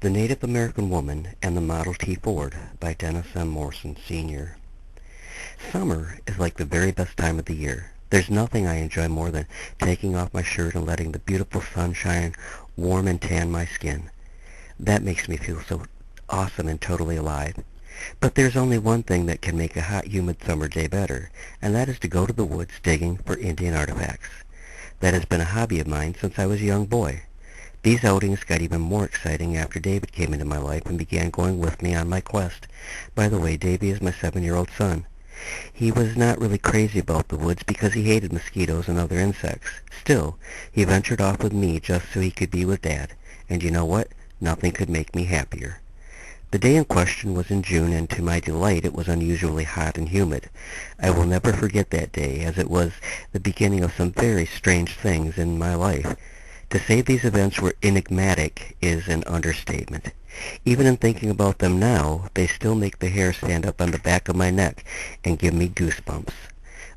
The Native American Woman and the Model T Ford by Dennis M. Morrison, Sr. Summer is like the very best time of the year. There's nothing I enjoy more than taking off my shirt and letting the beautiful sunshine warm and tan my skin. That makes me feel so awesome and totally alive. But there's only one thing that can make a hot, humid summer day better, and that is to go to the woods digging for Indian artifacts. That has been a hobby of mine since I was a young boy. These outings got even more exciting after David came into my life and began going with me on my quest. By the way, Davy is my 7-year-old son. He was not really crazy about the woods because he hated mosquitoes and other insects. Still, he ventured off with me just so he could be with Dad. And you know what? Nothing could make me happier. The day in question was in June, and to my delight it was unusually hot and humid. I will never forget that day, as it was the beginning of some very strange things in my life. To say these events were enigmatic is an understatement. Even in thinking about them now, they still make the hair stand up on the back of my neck and give me goosebumps.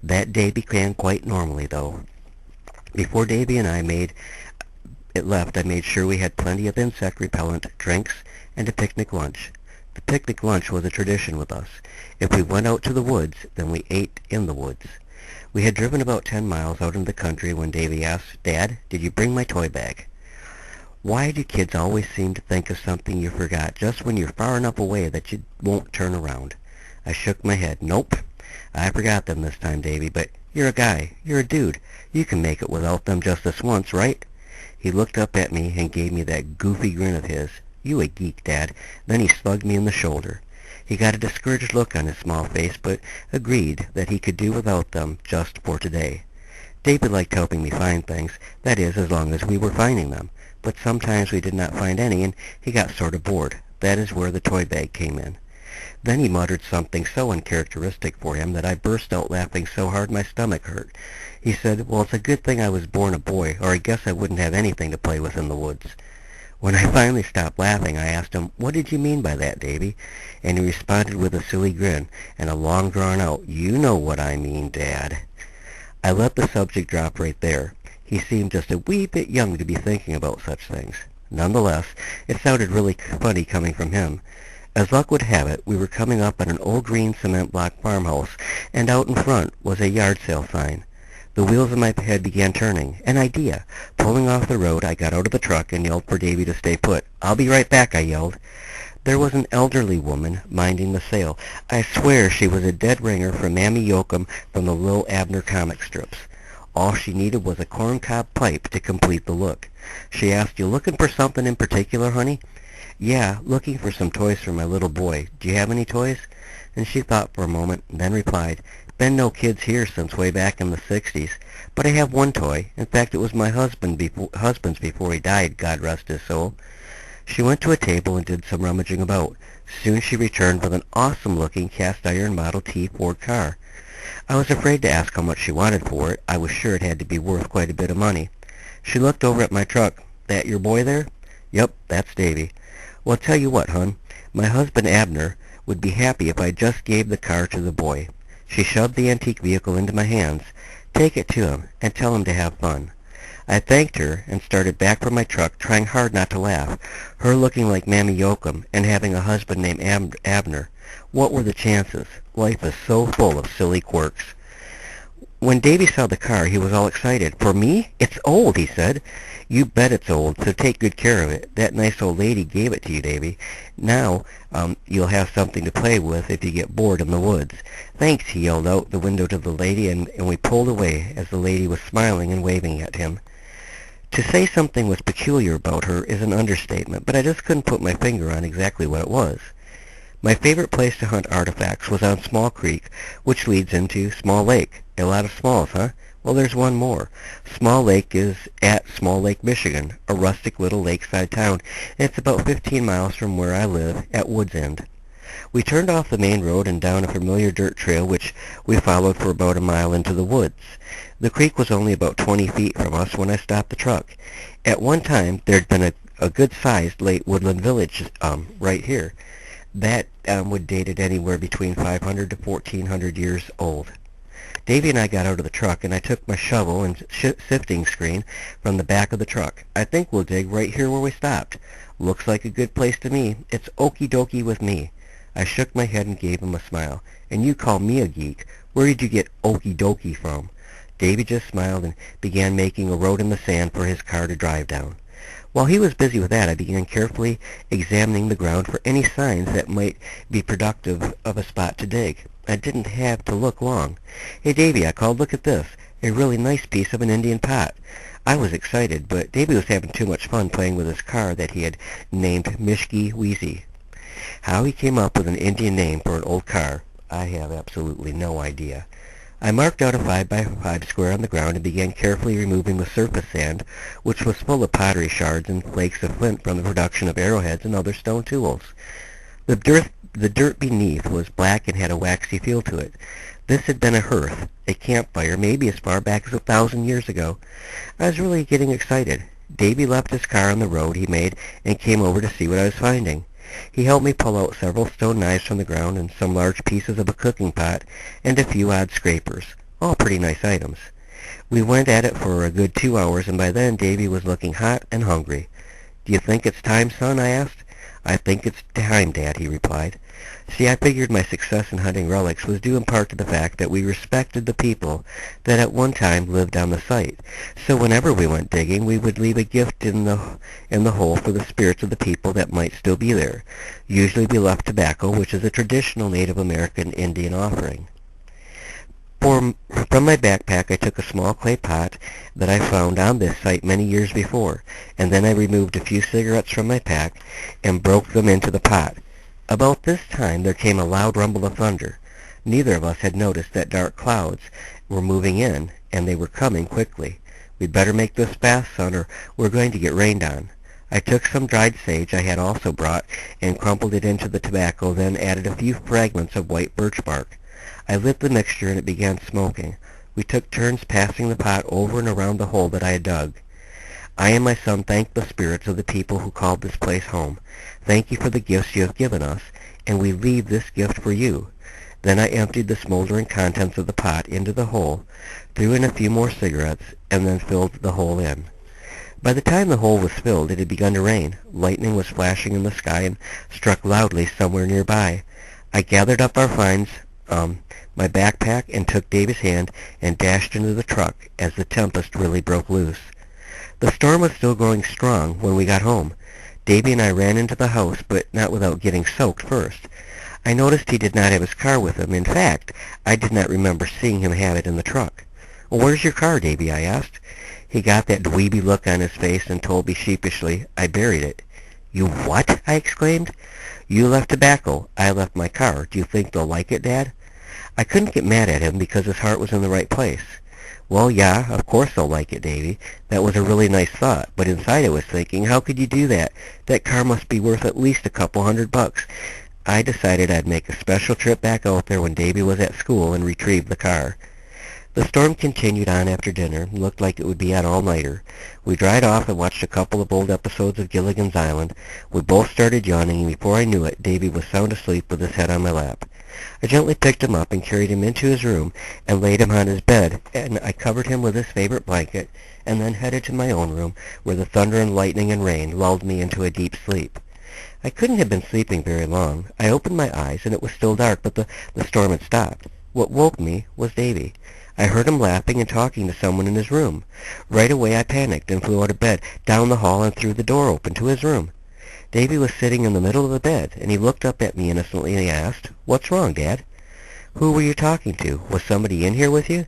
That day began quite normally, though. Before Davy and I left, I made sure we had plenty of insect repellent, drinks, and a picnic lunch. The picnic lunch was a tradition with us. If we went out to the woods, then we ate in the woods. We had driven about 10 miles out in the country when Davy asked, "Dad, did you bring my toy bag?" Why do kids always seem to think of something you forgot just when you're far enough away that you won't turn around? I shook my head. Nope, I forgot them this time, Davy, but you're a guy. You're a dude. You can make it without them just this once, right? He looked up at me and gave me that goofy grin of his. You a geek, Dad. Then he slugged me in the shoulder. He got a discouraged look on his small face, but agreed that he could do without them just for today. David liked helping me find things, that is, as long as we were finding them. But sometimes we did not find any, and he got sort of bored. That is where the toy bag came in. Then he muttered something so uncharacteristic for him that I burst out laughing so hard my stomach hurt. He said, "Well, it's a good thing I was born a boy, or I guess I wouldn't have anything to play with in the woods." When I finally stopped laughing, I asked him, "What did you mean by that, Davy?" And he responded with a silly grin and a long drawn out, "You know what I mean, Dad." I let the subject drop right there. He seemed just a wee bit young to be thinking about such things. Nonetheless, it sounded really funny coming from him. As luck would have it, we were coming up on an old green cement block farmhouse, and out in front was a yard sale sign. The wheels in my head began turning. An idea. Pulling off the road, I got out of the truck and yelled for Davy to stay put. "I'll be right back," I yelled. There was an elderly woman minding the sale. I swear she was a dead ringer from Mammy Yoakum from the Lil Abner comic strips. All she needed was a corncob pipe to complete the look. She asked, "You looking for something in particular, honey?" "Yeah, looking for some toys for my little boy. Do you have any toys?" And she thought for a moment, and then replied, "Been no kids here since way back in the 60s. But I have one toy. In fact, it was my husband's before he died, God rest his soul." She went to a table and did some rummaging about. Soon she returned with an awesome-looking cast-iron Model T Ford car. I was afraid to ask how much she wanted for it. I was sure it had to be worth quite a bit of money. She looked over at my truck. "That your boy there?" "Yep, that's Davy." "Well, tell you what, hon. My husband Abner would be happy if I just gave the car to the boy." She shoved the antique vehicle into my hands. "Take it to him, and tell him to have fun." I thanked her and started back for my truck, trying hard not to laugh. Her looking like Mammy Yoakum and having a husband named Abner. What were the chances? Life is so full of silly quirks. When Davy saw the car, he was all excited. "For me? It's old," he said. "You bet it's old, so take good care of it. That nice old lady gave it to you, Davy. Now, you'll have something to play with if you get bored in the woods." "Thanks," he yelled out the window to the lady, and we pulled away as the lady was smiling and waving at him. To say something was peculiar about her is an understatement, but I just couldn't put my finger on exactly what it was. My favorite place to hunt artifacts was on Small Creek, which leads into Small Lake. A lot of smalls, huh? Well, there's one more. Small Lake is at Small Lake, Michigan, a rustic little lakeside town, and it's about 15 miles from where I live, at Woods End. We turned off the main road and down a familiar dirt trail, which we followed for about a mile into the woods. The creek was only about 20 feet from us when I stopped the truck. At one time, there'd been a good-sized late woodland village right here. That would date it anywhere between 500 to 1,400 years old. Davy and I got out of the truck, and I took my shovel and sifting screen from the back of the truck. I think we'll dig right here where we stopped. Looks like a good place to me. It's okie dokie with me. I shook my head and gave him a smile. And you call me a geek. Where did you get okie dokie from? Davy just smiled and began making a road in the sand for his car to drive down. While he was busy with that, I began carefully examining the ground for any signs that might be productive of a spot to dig. I didn't have to look long. "Hey, Davy," I called, "look at this. A really nice piece of an Indian pot." I was excited, but Davy was having too much fun playing with his car that he had named Mishki Wheezy. How he came up with an Indian name for an old car, I have absolutely no idea. I marked out a 5x5 square on the ground and began carefully removing the surface sand, which was full of pottery shards and flakes of flint from the production of arrowheads and other stone tools. The dirt beneath was black and had a waxy feel to it. This had been a hearth, a campfire, maybe as far back as 1,000 years ago. I was really getting excited. Davy left his car on the road he made and came over to see what I was finding. He helped me pull out several stone knives from the ground and some large pieces of a cooking pot and a few odd scrapers, all pretty nice items. We went at it for a good 2 hours, and by then Davy was looking hot and hungry. "Do you think it's time, son?" I asked. "I think it's time, Dad," he replied. See, I figured my success in hunting relics was due in part to the fact that we respected the people that at one time lived on the site. So whenever we went digging, we would leave a gift in the hole for the spirits of the people that might still be there. Usually we left tobacco, which is a traditional Native American Indian offering. From my backpack, I took a small clay pot that I found on this site many years before, and then I removed a few cigarettes from my pack and broke them into the pot. About this time there came a loud rumble of thunder. Neither of us had noticed that dark clouds were moving in, and they were coming quickly. "We'd better make this fast, son, or we're going to get rained on." I took some dried sage I had also brought and crumpled it into the tobacco, then added a few fragments of white birch bark. I lit the mixture and it began smoking. We took turns passing the pot over and around the hole that I had dug. I and my son thanked the spirits of the people who called this place home. "Thank you for the gifts you have given us, and we leave this gift for you." Then I emptied the smoldering contents of the pot into the hole, threw in a few more cigarettes, and then filled the hole in. By the time the hole was filled, it had begun to rain. Lightning was flashing in the sky and struck loudly somewhere nearby. I gathered up our finds, my backpack, and took Davy's hand and dashed into the truck as the tempest really broke loose. The storm was still growing strong when we got home. Davy and I ran into the house, but not without getting soaked first. I noticed he did not have his car with him. In fact, I did not remember seeing him have it in the truck. "Where's your car, Davy?" I asked. He got that dweeby look on his face and told me sheepishly, "I buried it." "You what?" I exclaimed. "You left tobacco. I left my car. Do you think they'll like it, Dad?" I couldn't get mad at him because his heart was in the right place. "Well, yeah, of course they'll like it, Davy. That was a really nice thought, but inside I was thinking, how could you do that? That car must be worth at least a couple $100. I decided I'd make a special trip back out there when Davy was at school and retrieve the car. The storm continued on after dinner. It looked like it would be an all-nighter. We dried off and watched a couple of old episodes of Gilligan's Island. We both started yawning, and before I knew it, Davy was sound asleep with his head on my lap. I gently picked him up and carried him into his room and laid him on his bed, and I covered him with his favorite blanket, and then headed to my own room, where the thunder and lightning and rain lulled me into a deep sleep. I couldn't have been sleeping very long. I opened my eyes, and it was still dark, but the storm had stopped. What woke me was Davy. I heard him laughing and talking to someone in his room. Right away I panicked and flew out of bed, down the hall, and threw the door open to his room. Davy was sitting in the middle of the bed, and he looked up at me innocently and he asked, "What's wrong, Dad?" "Who were you talking to? Was somebody in here with you?"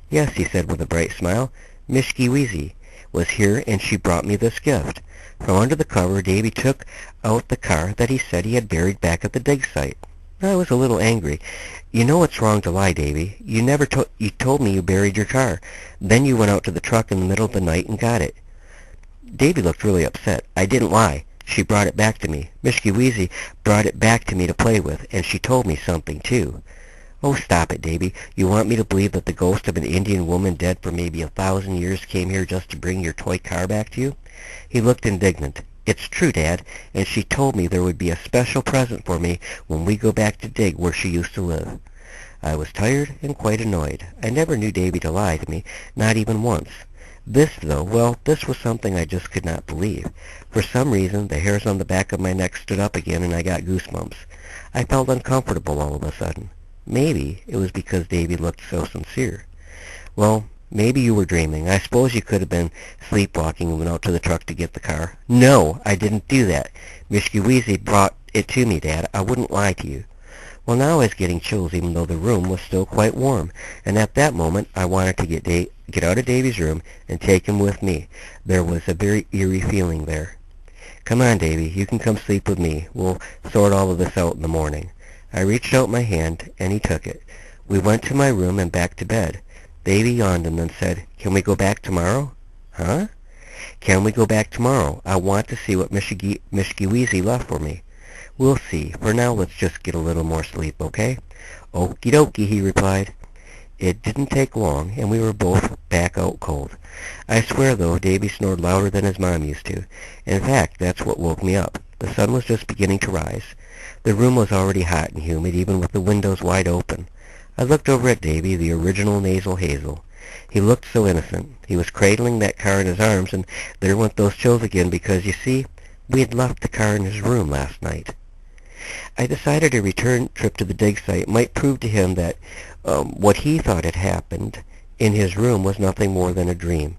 "Yes," he said with a bright smile. "Mishki Wheezy was here, and she brought me this gift." From under the cover, Davy took out the car that he said he had buried back at the dig site. I was a little angry. "You know it's wrong to lie, Davy. You told me you buried your car. Then you went out to the truck in the middle of the night and got it." Davy looked really upset. "I didn't lie. She brought it back to me. Mishki Wheezy brought it back to me to play with, and she told me something, too." "Oh, stop it, Davy. You want me to believe that the ghost of an Indian woman dead for maybe 1,000 years came here just to bring your toy car back to you?" He looked indignant. "It's true, Dad, and she told me there would be a special present for me when we go back to dig where she used to live." I was tired and quite annoyed. I never knew Davy to lie to me, not even once. This, though, well, this was something I just could not believe. For some reason, the hairs on the back of my neck stood up again, and I got goosebumps. I felt uncomfortable all of a sudden. Maybe it was because Davy looked so sincere. Well, maybe you were dreaming. I suppose you could have been sleepwalking and went out to the truck to get the car. No, I didn't do that. Mishky Weezy brought it to me, Dad. I wouldn't lie to you. Well, now I was getting chills even though the room was still quite warm, and at that moment I wanted to get out of Davy's room and take him with me. There was a very eerie feeling there. Come on, Davy, you can come sleep with me. We'll sort all of this out in the morning. I reached out my hand, and he took it. We went to my room and back to bed. Davy yawned and then said, Can we go back tomorrow? Huh? Can we go back tomorrow? I want to see what Mishky Weezy left for me. We'll see. For now, let's just get a little more sleep, okay? Okie dokie, he replied. It didn't take long, and we were both back out cold. I swear, though, Davy snored louder than his mom used to. In fact, that's what woke me up. The sun was just beginning to rise. The room was already hot and humid, even with the windows wide open. I looked over at Davy, the original nasal Hazel. He looked so innocent. He was cradling that car in his arms, and there went those chills again because, you see, we had left the car in his room last night. I decided a return trip to the dig site might prove to him that what he thought had happened in his room was nothing more than a dream.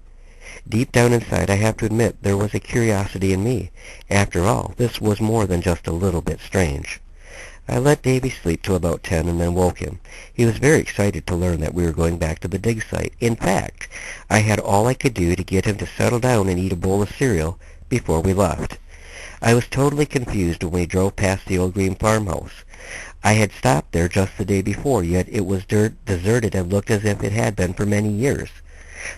Deep down inside, I have to admit, there was a curiosity in me. After all, this was more than just a little bit strange. I let Davy sleep till about 10 and then woke him. He was very excited to learn that we were going back to the dig site. In fact, I had all I could do to get him to settle down and eat a bowl of cereal before we left. I was totally confused when we drove past the old green farmhouse. I had stopped there just the day before, yet it was deserted and looked as if it had been for many years.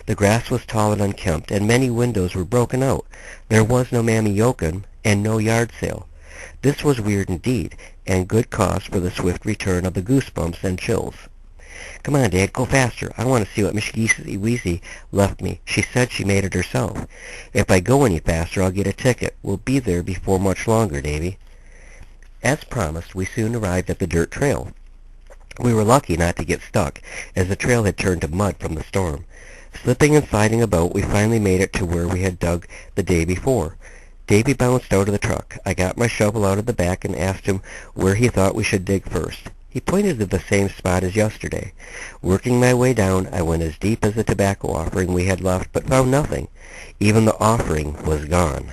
The grass was tall and unkempt, and many windows were broken out. There was no Mammy Yokum and no yard sale. This was weird indeed, and good cause for the swift return of the goosebumps and chills. Come on, Dad, go faster. I want to see what Mishky Weezy left me. She said she made it herself. If I go any faster, I'll get a ticket. We'll be there before much longer, Davy. As promised, we soon arrived at the dirt trail. We were lucky not to get stuck, as the trail had turned to mud from the storm. Slipping and sliding about, we finally made it to where we had dug the day before. Davy bounced out of the truck. I got my shovel out of the back and asked him where he thought we should dig first. He pointed to the same spot as yesterday. Working my way down, I went as deep as the tobacco offering we had left, but found nothing. Even the offering was gone.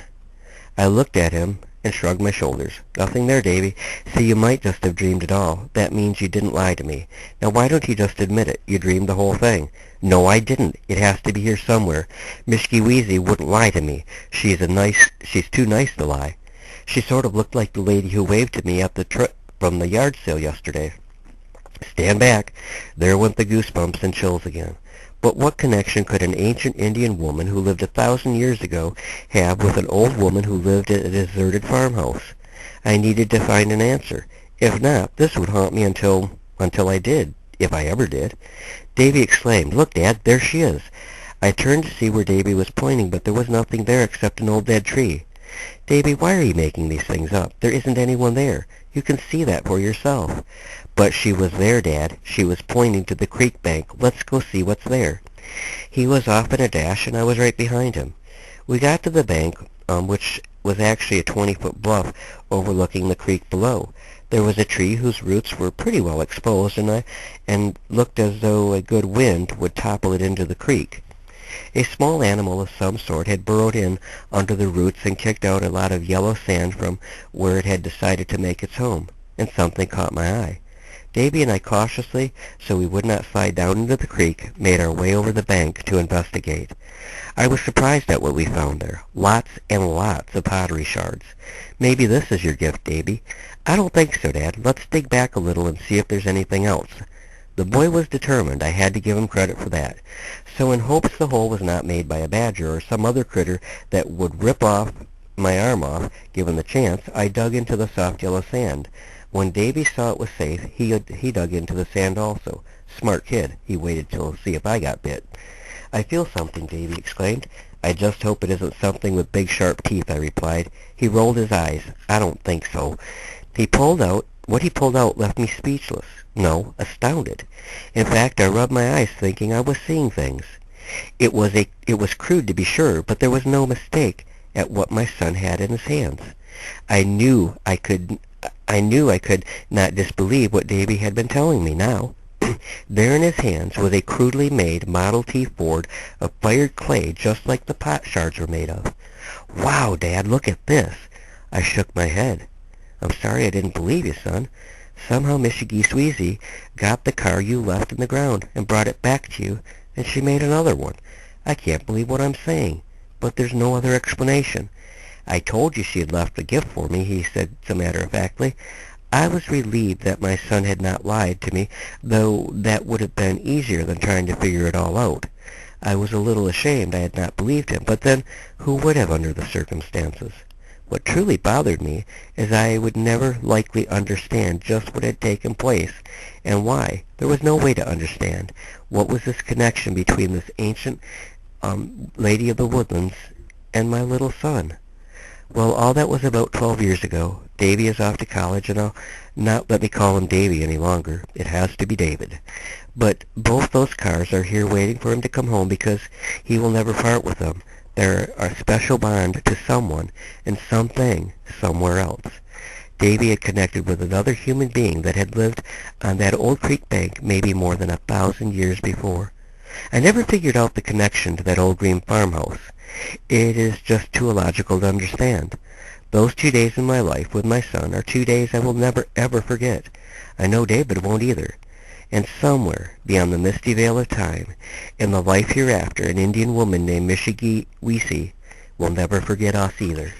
I looked at him and shrugged my shoulders. Nothing there, Davy. See, you might just have dreamed it all. That means you didn't lie to me. Now why don't you just admit it? You dreamed the whole thing. No, I didn't. It has to be here somewhere. Mishky Weezy wouldn't lie to me. She's too nice to lie. She sort of looked like the lady who waved to me at the from the yard sale yesterday. Stand back. There went the goosebumps and chills again. But what connection could an ancient Indian woman who lived 1,000 years ago have with an old woman who lived at a deserted farmhouse? I needed to find an answer. If not, this would haunt me until I did, if I ever did. Davy exclaimed, Look, Dad, there she is. I turned to see where Davy was pointing, but there was nothing there except an old dead tree. Davy, why are you making these things up? There isn't anyone there. You can see that for yourself. But she was there, Dad. She was pointing to the creek bank. Let's go see what's there. He was off in a dash, and I was right behind him. We got to the bank, which was actually a 20-foot bluff overlooking the creek below. There was a tree whose roots were pretty well exposed, and looked as though a good wind would topple it into the creek. A small animal of some sort had burrowed in under the roots and kicked out a lot of yellow sand from where it had decided to make its home, and something caught my eye. Davy and I cautiously, so we would not slide down into the creek, made our way over the bank to investigate. I was surprised at what we found there. Lots and lots of pottery shards. Maybe this is your gift, Davy. I don't think so, Dad. Let's dig back a little and see if there's anything else. The boy was determined. I had to give him credit for that. So in hopes the hole was not made by a badger or some other critter that would rip my arm off, given the chance, I dug into the soft yellow sand. When Davy saw it was safe, he dug into the sand also. Smart kid. He waited to see if I got bit. I feel something, Davy exclaimed. I just hope it isn't something with big sharp teeth, I replied. He rolled his eyes. I don't think so. He pulled out What he pulled out left me speechless. No, astounded. In fact, I rubbed my eyes thinking I was seeing things. It was crude to be sure, but there was no mistake at what my son had in his hands. I knew I could not disbelieve what Davy had been telling me now. There in his hands was a crudely made Model T Ford of fired clay just like the pot shards were made of. "Wow, Dad, look at this!" I shook my head. "I'm sorry I didn't believe you, son. Somehow Missy Geese got the car you left in the ground and brought it back to you, and she made another one. I can't believe what I'm saying, but there's no other explanation. I told you she had left a gift for me," he said so matter-of-factly. I was relieved that my son had not lied to me, though that would have been easier than trying to figure it all out. I was a little ashamed I had not believed him, but then who would have under the circumstances? What truly bothered me is I would never likely understand just what had taken place and why. There was no way to understand. What was this connection between this ancient lady of the woodlands and my little son? Well, all that was about 12 years ago. Davy is off to college, and I'll not let me call him Davy any longer. It has to be David. But both those cars are here waiting for him to come home because he will never part with them. They're a special bond to someone and something somewhere else. Davy had connected with another human being that had lived on that old creek bank maybe more than 1,000 years before. I never figured out the connection to that old green farmhouse. It is just too illogical to understand. Those 2 days in my life with my son are 2 days I will never ever forget. I know David won't either. And somewhere beyond the misty veil of time, in the life hereafter, an Indian woman named Missy Geese will never forget us either.